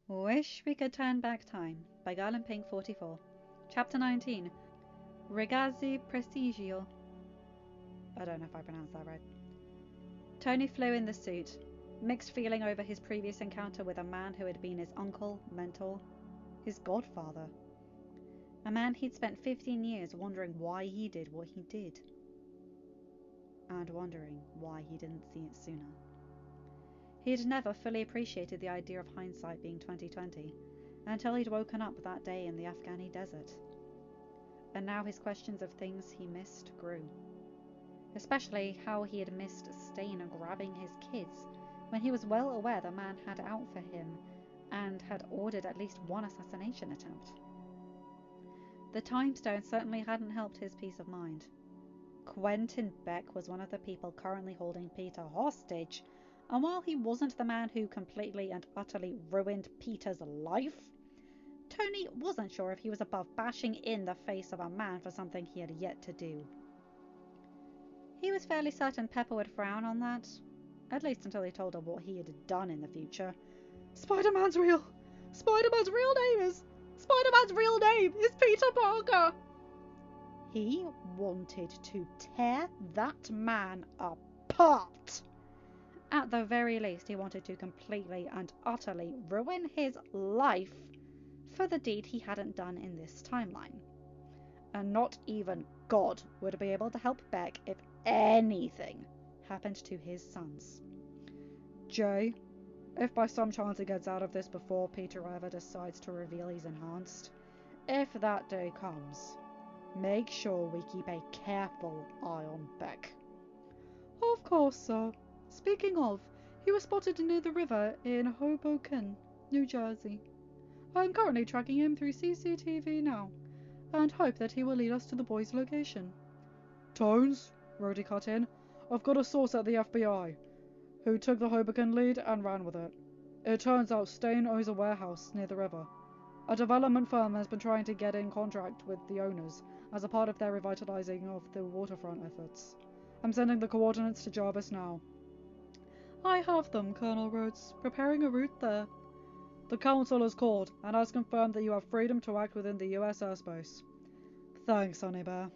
Wish We Could Turn Back Time by Girlinpink44. Chapter 19. Ragazzi Prestigio. I don't know if I pronounced that right. Tony flew in the suit, mixed feeling over his previous encounter with a man who had been his uncle, mentor, his godfather. A man he'd spent 15 years wondering why he did what he did. And wondering why he didn't see it sooner. He had never fully appreciated the idea of hindsight being 20/20 until he'd woken up that day in the Afghani desert. And now his questions of things he missed grew. Especially how he had missed Stain grabbing his kids when he was well aware the man had out for him and had ordered at least one assassination attempt. The time stone certainly hadn't helped his peace of mind. Quentin Beck was one of the people currently holding Peter hostage, and while he wasn't the man who completely and utterly ruined Peter's life, Tony wasn't sure if he was above bashing in the face of a man for something he had yet to do. He was fairly certain Pepper would frown on that, at least until he told her what he had done in the future. Spider-Man's real! Spider-Man's real name is Peter Parker! He wanted to tear that man apart! At the very least, he wanted to completely and utterly ruin his life for the deed he hadn't done in this timeline. And not even God would be able to help Beck if anything happened to his sons. Jay, if by some chance he gets out of this before Peter ever decides to reveal he's enhanced, if that day comes, make sure we keep a careful eye on Beck. Of course, sir. Speaking of, he was spotted near the river in Hoboken, New Jersey. I am currently tracking him through CCTV now, and hope that he will lead us to the boy's location. Tones, Rhodey cut in, I've got a source at the FBI, who took the Hoboken lead and ran with it. It turns out Stain owns a warehouse near the river. A development firm has been trying to get in contract with the owners as a part of their revitalizing of the waterfront efforts. I'm sending the coordinates to Jarvis now. I have them, Colonel Rhodes, preparing a route there. The Council has called and has confirmed that you have freedom to act within the US airspace. Thanks, Honey Bear.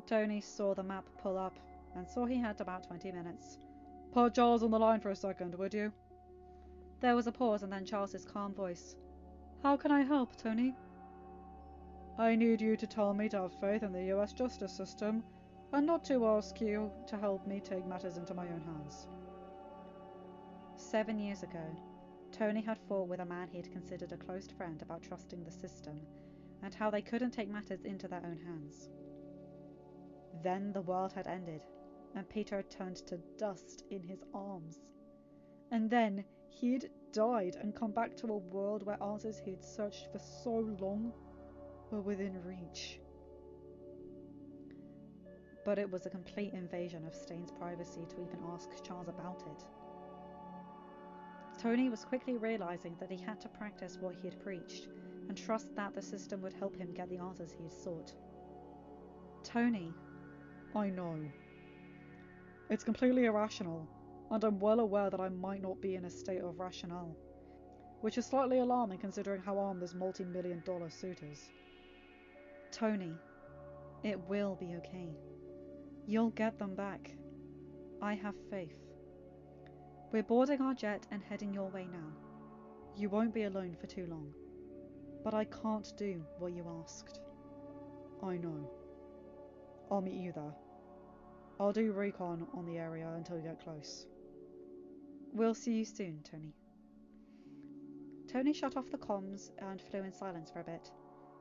Tony saw the map pull up and saw he had about 20 minutes. Put Charles on the line for a second, would you? There was a pause and then Charles's calm voice. How can I help, Tony? I need you to tell me to have faith in the US justice system and not to ask you to help me take matters into my own hands. 7 years ago, Tony had fought with a man he had considered a close friend about trusting the system and how they couldn't take matters into their own hands. Then the world had ended and Peter had turned to dust in his arms. And then he'd died and come back to a world where answers he'd searched for so long were within reach. But it was a complete invasion of Stain's privacy to even ask Charles about it. Tony was quickly realizing that he had to practice what he had preached and trust that the system would help him get the answers he had sought. Tony. I know. It's completely irrational, and I'm well aware that I might not be in a state of rationale, which is slightly alarming considering how armed this multi-million-dollar suit is. Tony, it will be okay. You'll get them back. I have faith. We're boarding our jet and heading your way now. You won't be alone for too long. But I can't do what you asked. I know. I'll meet you there. I'll do recon on the area until we get close. We'll see you soon, Tony. Tony shut off the comms and flew in silence for a bit,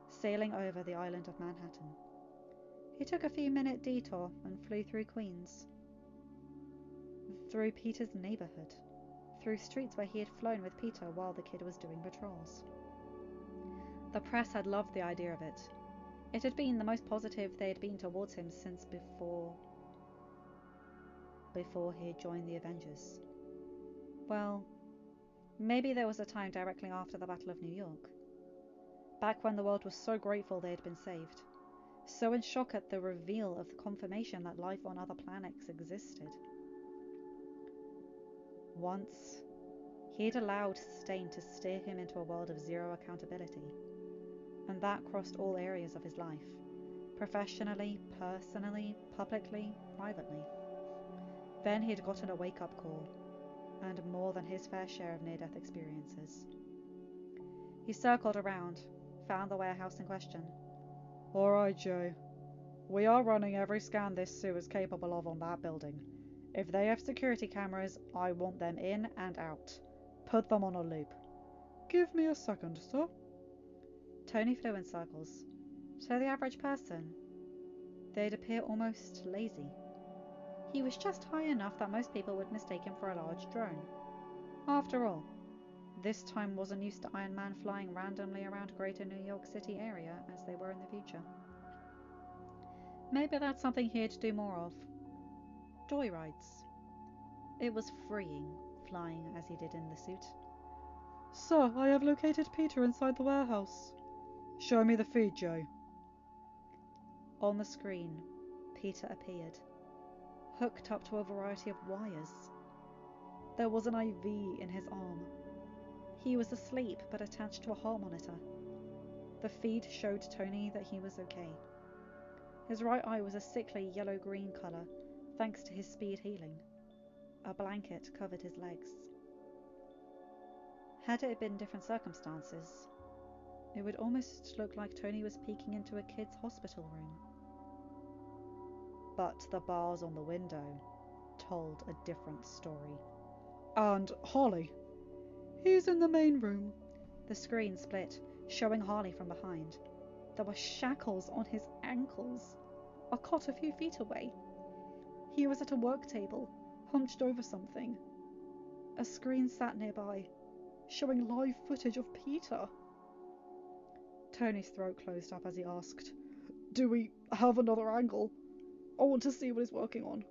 sailing over the island of Manhattan. He took a few-minute detour and flew through Queens. Through Peter's neighborhood, through streets where he had flown with Peter while the kid was doing patrols. The press had loved the idea of it. It had been the most positive they had been towards him since before he had joined the Avengers. Well, maybe there was a time directly after the Battle of New York. Back when the world was so grateful they had been saved. So in shock at the reveal of the confirmation that life on other planets existed. Once, He'd allowed Stain to steer him into a world of zero accountability, and that crossed all areas of his life, professionally, personally, publicly, privately. Then he'd gotten a wake-up call, and more than his fair share of near-death experiences. He circled around, found the warehouse in question. "All right, Joe. We are running every scan this suit is capable of on that building. If they have security cameras, I want them in and out. Put them on a loop." "Give me a second, sir." Tony flew in circles. To the average person, they'd appear almost lazy. He was just high enough that most people would mistake him for a large drone. After all, this time wasn't used to Iron Man flying randomly around greater New York City area as they were in the future. Maybe that's something he'd do more of. Joyrides. It was freeing, flying as he did in the suit. "Sir, I have located Peter inside the warehouse." "Show me the feed, Joe." On the screen, Peter appeared, hooked up to a variety of wires. There was an IV in his arm. He was asleep but attached to a heart monitor. The feed showed Tony that he was okay. His right eye was a sickly yellow-green colour, thanks to his speed healing. A blanket covered his legs. Had it been different circumstances, it would almost look like Tony was peeking into a kid's hospital room. But the bars on the window told a different story. "And Harley?" "He's in the main room." The screen split, showing Harley from behind. There were shackles on his ankles, a cot a few feet away. He was at a work table, hunched over something. A screen sat nearby, showing live footage of Peter. Tony's throat closed up as he asked, "Do we have another angle? I want to see what he's working on."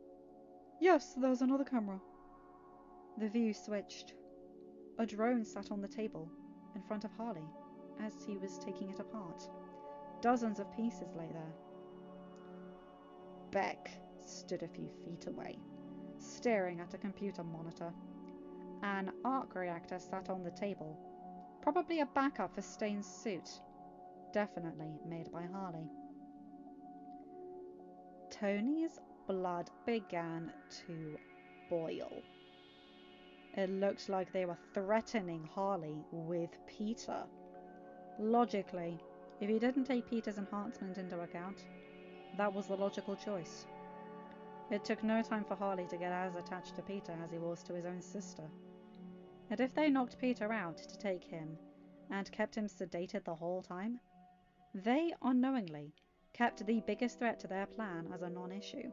"Yes, there's another camera." The view switched. A drone sat on the table, in front of Harley, as he was taking it apart. Dozens of pieces lay there. Beck stood a few feet away, staring at a computer monitor. An arc reactor sat on the table, probably a backup for Stain's suit, definitely made by Harley. Tony's blood began to boil. It looked like they were threatening Harley with Peter. Logically, if he didn't take Peter's enhancement into account, that was the logical choice. It took no time for Harley to get as attached to Peter as he was to his own sister. And if they knocked Peter out to take him, and kept him sedated the whole time, they unknowingly kept the biggest threat to their plan as a non-issue.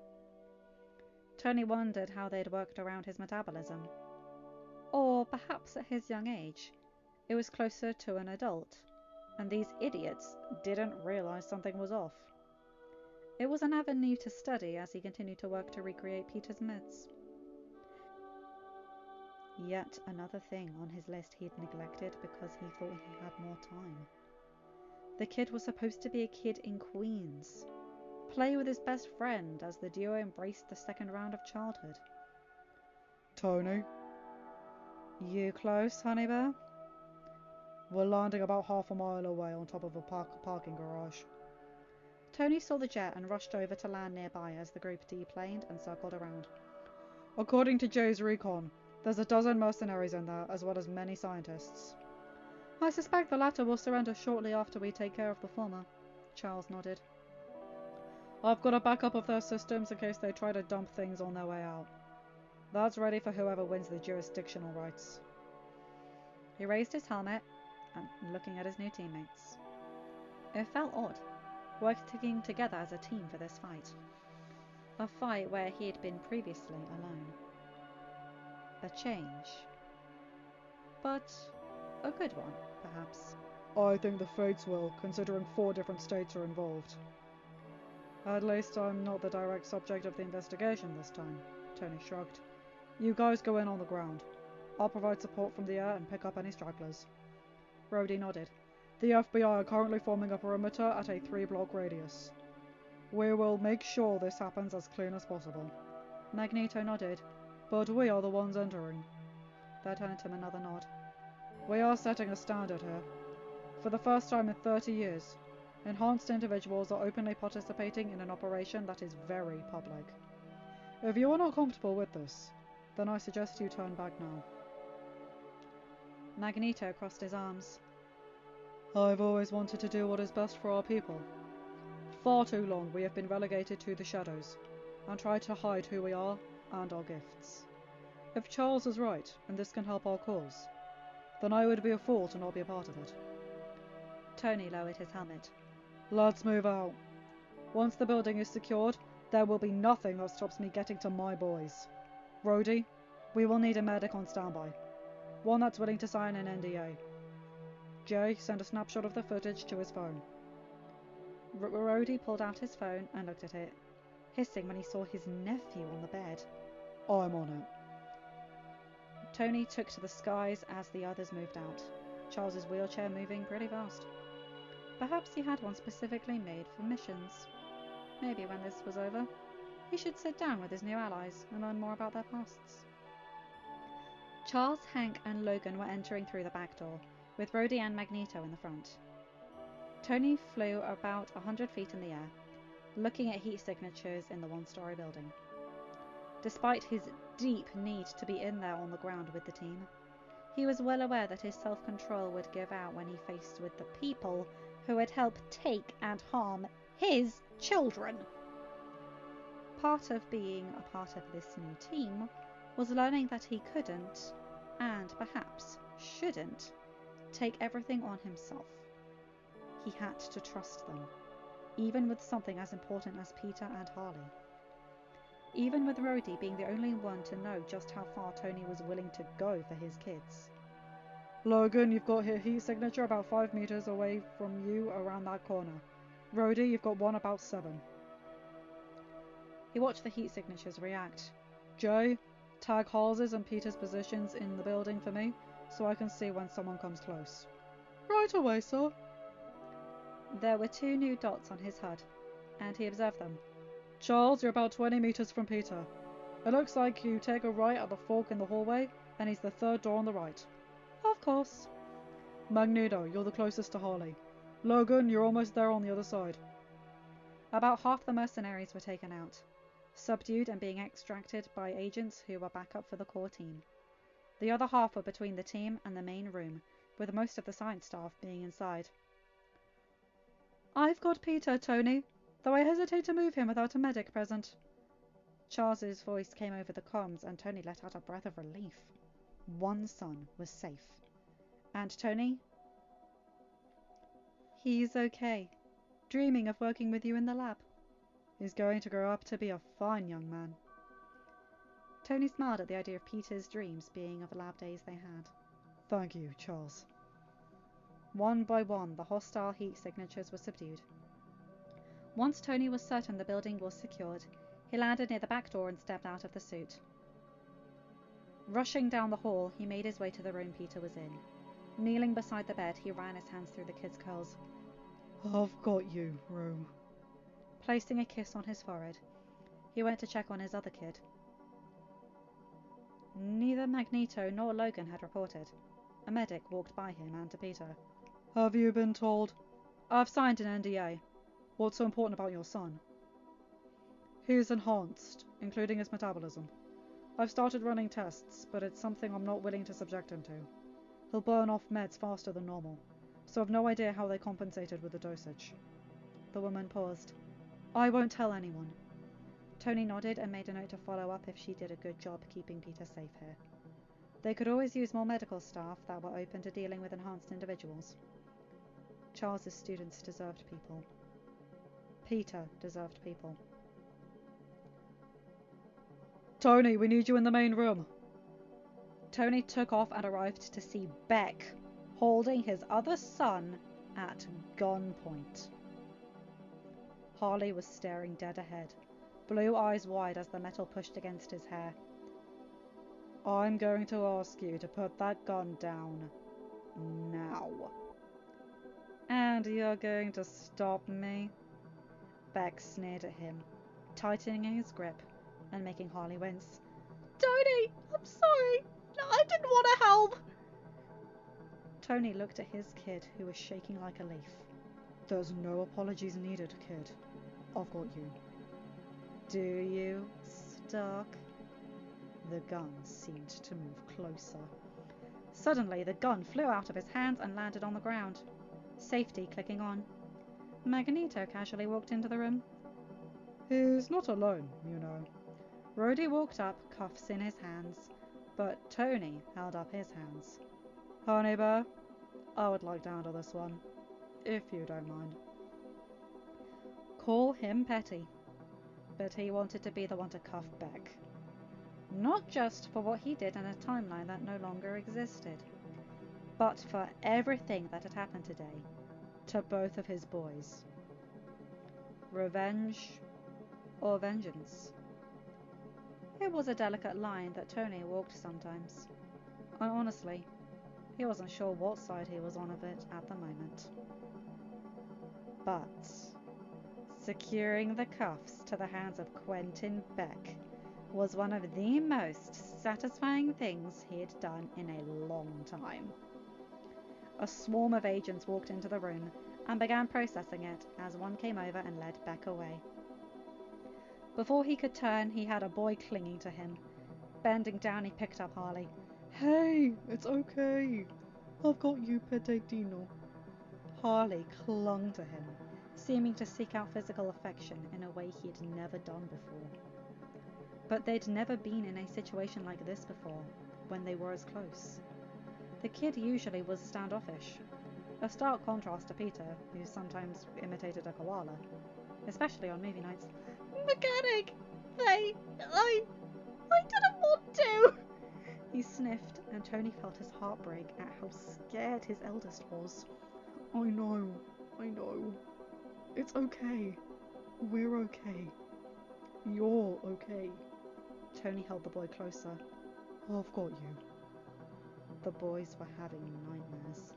Tony wondered how they'd worked around his metabolism. Or perhaps at his young age, it was closer to an adult, and these idiots didn't realize something was off. It was an avenue to study as he continued to work to recreate Peter's meds. Yet another thing on his list he'd neglected because he thought he had more time. The kid was supposed to be a kid in Queens, play with his best friend as the duo embraced the second round of childhood. "Tony?" "You close, honey bear?" "We're landing about half a mile away on top of a parking garage." Tony saw the jet and rushed over to land nearby as the group deplaned and circled around. "According to Joe's recon, there's a dozen mercenaries in there, as well as many scientists." "I suspect the latter will surrender shortly after we take care of the former." Charles nodded. "I've got a backup of their systems in case they try to dump things on their way out. That's ready for whoever wins the jurisdictional rights." He raised his helmet and looking at his new teammates. It felt odd, working together as a team for this fight. A fight where he had been previously alone. A change. But a good one, perhaps. "I think the Fates will, considering 4 different states are involved." "At least I'm not the direct subject of the investigation this time," Tony shrugged. "You guys go in on the ground. I'll provide support from the air and pick up any stragglers." Rhodey nodded. "The FBI are currently forming a perimeter at a 3-block radius. We will make sure this happens as clean as possible." Magneto nodded. "But we are the ones entering." That earned him another nod. We are setting a standard here. For the first time in 30 years, enhanced individuals are openly participating in an operation that is very public. If you are not comfortable with this, then I suggest you turn back now. Magneto crossed his arms. I've always wanted to do what is best for our people. Far too long we have been relegated to the shadows, and tried to hide who we are and our gifts. If Charles is right, and this can help our cause, then I would be a fool to not be a part of it. Tony lowered his helmet. Let's move out. Once the building is secured, there will be nothing that stops me getting to my boys. Rhodey, we will need a medic on standby. One that's willing to sign an NDA. Jay, send a snapshot of the footage to his phone. Rhodey pulled out his phone and looked at it, hissing when he saw his nephew on the bed. I'm on it. Tony took to the skies as the others moved out, Charles's wheelchair moving pretty fast. Perhaps he had one specifically made for missions. Maybe when this was over, he should sit down with his new allies and learn more about their pasts. Charles, Hank and Logan were entering through the back door, with Rhodey and Magneto in the front. Tony flew about 100 feet in the air, looking at heat signatures in the one-story building. Despite his deep need to be in there on the ground with the team, he was well aware that his self-control would give out when he faced with the people who had helped take and harm his children. Part of being a part of this new team was learning that he couldn't, and perhaps shouldn't, take everything on himself. He had to trust them, even with something as important as Peter and Harley. Even with Rhodey being the only one to know just how far Tony was willing to go for his kids. Logan, you've got your heat signature about 5 meters away from you around that corner. Rhodey, you've got one about 7. He watched the heat signatures react. Jay, tag Halsey's and Peter's positions in the building for me, so I can see when someone comes close. Right away, sir. There were 2 new dots on his HUD, and he observed them. Charles, you're about 20 meters from Peter. It looks like you take a right at the fork in the hallway, and he's the 3rd door on the right. Of course. Magneto, you're the closest to Harley. Logan, you're almost there on the other side. About half the mercenaries were taken out, subdued and being extracted by agents who were backup for the core team. The other half were between the team and the main room, with most of the science staff being inside. I've got Peter, Tony, though I hesitate to move him without a medic present. Charles's voice came over the comms, and Tony let out a breath of relief. One son was safe. And Tony? He's okay, dreaming of working with you in the lab. He's going to grow up to be a fine young man. Tony smiled at the idea of Peter's dreams being of the lab days they had. Thank you, Charles. One by one, the hostile heat signatures were subdued. Once Tony was certain the building was secured, he landed near the back door and stepped out of the suit. Rushing down the hall, he made his way to the room Peter was in. Kneeling beside the bed, he ran his hands through the kid's curls. I've got you, room. Placing a kiss on his forehead, he went to check on his other kid. Neither Magneto nor Logan had reported. A medic walked by him and to Peter. Have you been told? I've signed an NDA. What's so important about your son? He's enhanced, including his metabolism. I've started running tests, but it's something I'm not willing to subject him to. He'll burn off meds faster than normal, so I've no idea how they compensated with the dosage. The woman paused. I won't tell anyone. Tony nodded and made a note to follow up if she did a good job keeping Peter safe here. They could always use more medical staff that were open to dealing with enhanced individuals. Charles's students deserved people. Peter deserved people. Tony, we need you in the main room. Tony took off and arrived to see Beck holding his other son at gunpoint. Harley was staring dead ahead, blue eyes wide as the metal pushed against his hair. I'm going to ask you to put that gun down now. And you're going to stop me? Beck sneered at him, tightening his grip and making Harley wince. Tony, I'm sorry. I didn't want to help. Tony looked at his kid, who was shaking like a leaf. There's no apologies needed, kid. I've got you. Do you, Stark? The gun seemed to move closer. Suddenly, the gun flew out of his hands and landed on the ground. Safety clicking on. Magneto casually walked into the room. He's not alone, you know. Rhodey walked up, cuffs in his hands, but Tony held up his hands. Honey bear, I would like to handle this one, if you don't mind. Call him petty, but he wanted to be the one to cuff back. Not just for what he did in a timeline that no longer existed, but for everything that had happened today to both of his boys. Revenge or vengeance? It was a delicate line that Tony walked sometimes. And honestly, he wasn't sure what side he was on of it at the moment. But securing the cuffs to the hands of Quentin Beck was one of the most satisfying things he had done in a long time. A swarm of agents walked into the room and began processing it as one came over and led Beck away. Before he could turn, he had a boy clinging to him. Bending down, he picked up Harley. Hey, it's okay. I've got you, Pedetino. Harley clung to him, seeming to seek out physical affection in a way he had never done before. But they'd never been in a situation like this before, when they were as close. The kid usually was standoffish, a stark contrast to Peter, who sometimes imitated a koala, especially on movie nights. Mechanic! I didn't want to! He sniffed, and Tony felt his heart break at how scared his eldest was. I know. It's okay. We're okay. You're okay. Tony held the boy closer. I've got you. The boys were having nightmares.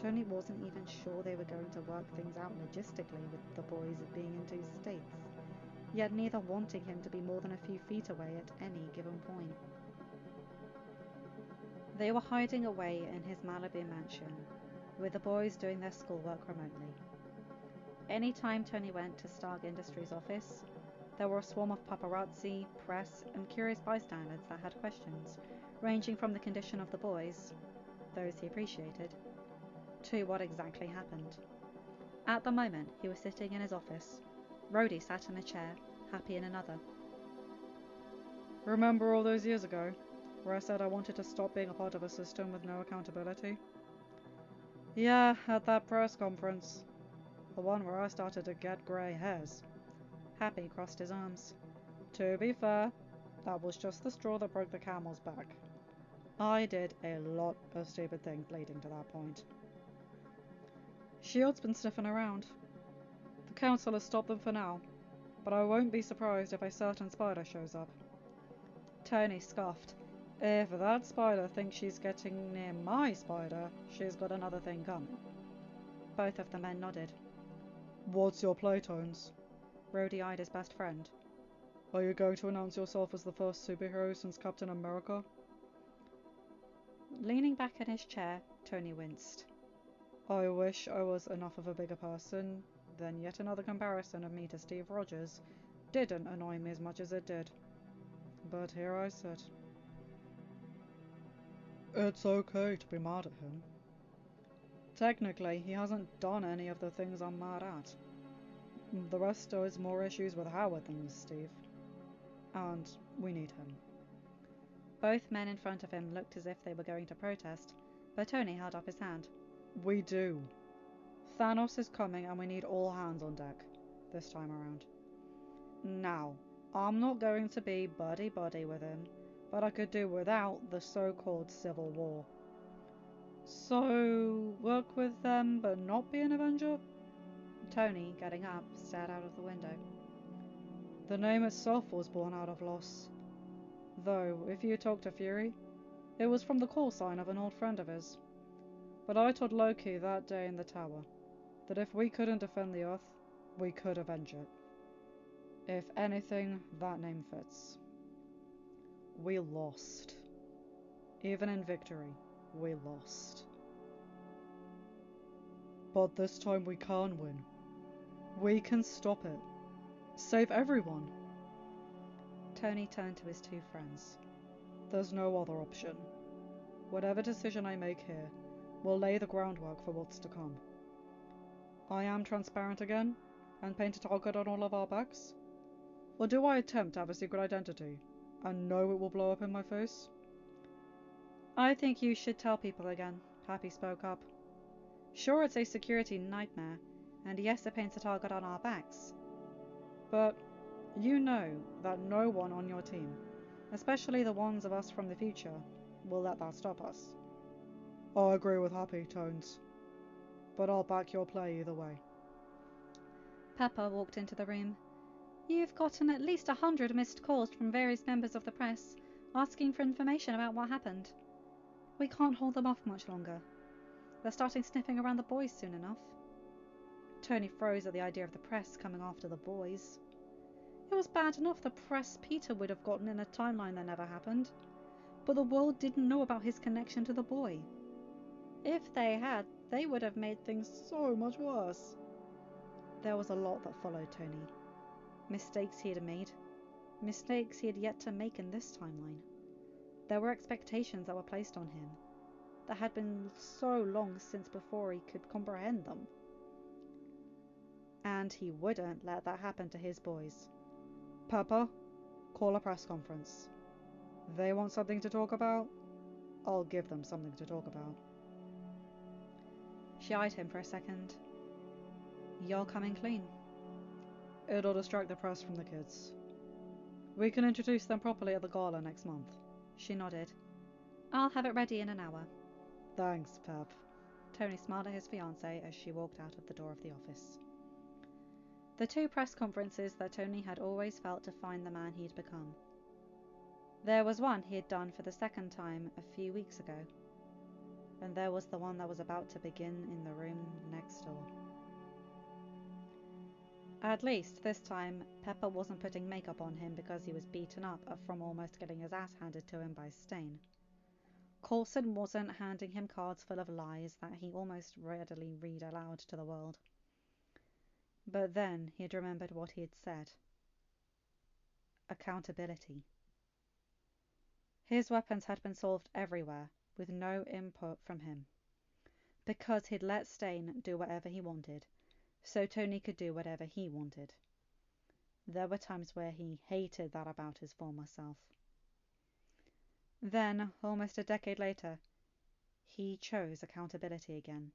Tony wasn't even sure they were going to work things out logistically with the boys being in two states, yet neither wanting him to be more than a few feet away at any given point. They were hiding away in his Malibu mansion, with the boys doing their schoolwork remotely. Any time Tony went to Stark Industries' office, there were a swarm of paparazzi, press, and curious bystanders that had questions, ranging from the condition of the boys, those he appreciated, to what exactly happened. At the moment, he was sitting in his office. Rhodey sat in a chair, Happy in another. Remember all those years ago, where I said I wanted to stop being a part of a system with no accountability? Yeah, at that press conference. The one where I started to get grey hairs. Happy crossed his arms. To be fair, that was just the straw that broke the camel's back. I did a lot of stupid things leading to that point. S.H.I.E.L.D's been sniffing around. The council has stopped them for now, but I won't be surprised if a certain spider shows up. Tony scoffed. If that spider thinks she's getting near my spider, she's got another thing coming. Both of the men nodded. What's your playtones? Rhodey eyed his best friend. Are you going to announce yourself as the first superhero since Captain America? Leaning back in his chair, Tony winced. I wish I was enough of a bigger person, then yet another comparison of me to Steve Rogers didn't annoy me as much as it did. But here I sit. It's okay to be mad at him. Technically, he hasn't done any of the things I'm mad at. The rest is more issues with Howard than with Steve. And we need him. Both men in front of him looked as if they were going to protest, but Tony held up his hand. We do. Thanos is coming and we need all hands on deck, this time around. Now, I'm not going to be buddy-buddy with him, but I could do without the so-called Civil War. So, work with them but not be an Avenger? Tony, getting up, stared out of the window. The name itself was born out of loss. Though, if you talk to Fury, it was from the call sign of an old friend of his. But I told Loki that day in the tower, that if we couldn't defend the Earth, we could avenge it. If anything, that name fits. We lost. Even in victory, we lost. But this time we can win. We can stop it. Save everyone. Tony turned to his two friends. There's no other option. Whatever decision I make here will lay the groundwork for what's to come. I am transparent again and paint a target on all of our backs? Or do I attempt to have a secret identity and know it will blow up in my face? I think you should tell people again, Happy spoke up. Sure, it's a security nightmare, and yes, it paints a target on our backs. But you know that no one on your team, especially the ones of us from the future, will let that stop us. I agree with Happy, Tones. But I'll back your play either way. Pepper walked into the room. You've gotten at least 100 missed calls from various members of the press, asking for information about what happened. We can't hold them off much longer. They're starting sniffing around the boys soon enough. Tony froze at the idea of the press coming after the boys. It was bad enough the press Peter would have gotten in a timeline that never happened, but the world didn't know about his connection to the boy. If they had, they would have made things so much worse. There was a lot that followed Tony. Mistakes he had made. Mistakes he had yet to make in this timeline. There were expectations that were placed on him that had been so long since before he could comprehend them. And he wouldn't let that happen to his boys. Pepper, call a press conference. They want something to talk about? I'll give them something to talk about. She eyed him for a second. You're coming clean. It'll distract the press from the kids. We can introduce them properly at the gala next month. She nodded. I'll have it ready in an hour. Thanks, Pep. Tony smiled at his fiancée as she walked out of the door of the office. The two press conferences that Tony had always felt defined the man he'd become. There was one he had done for the second time a few weeks ago. And there was the one that was about to begin in the room next door. At least this time, Pepper wasn't putting makeup on him because he was beaten up from almost getting his ass handed to him by Stain. Coulson wasn't handing him cards full of lies that he almost readily read aloud to the world. But then he had remembered what he had said. Accountability. His weapons had been solved everywhere, with no input from him. Because he'd let Stain do whatever he wanted, so Tony could do whatever he wanted. There were times where he hated that about his former self. Then, almost a decade later, he chose accountability again.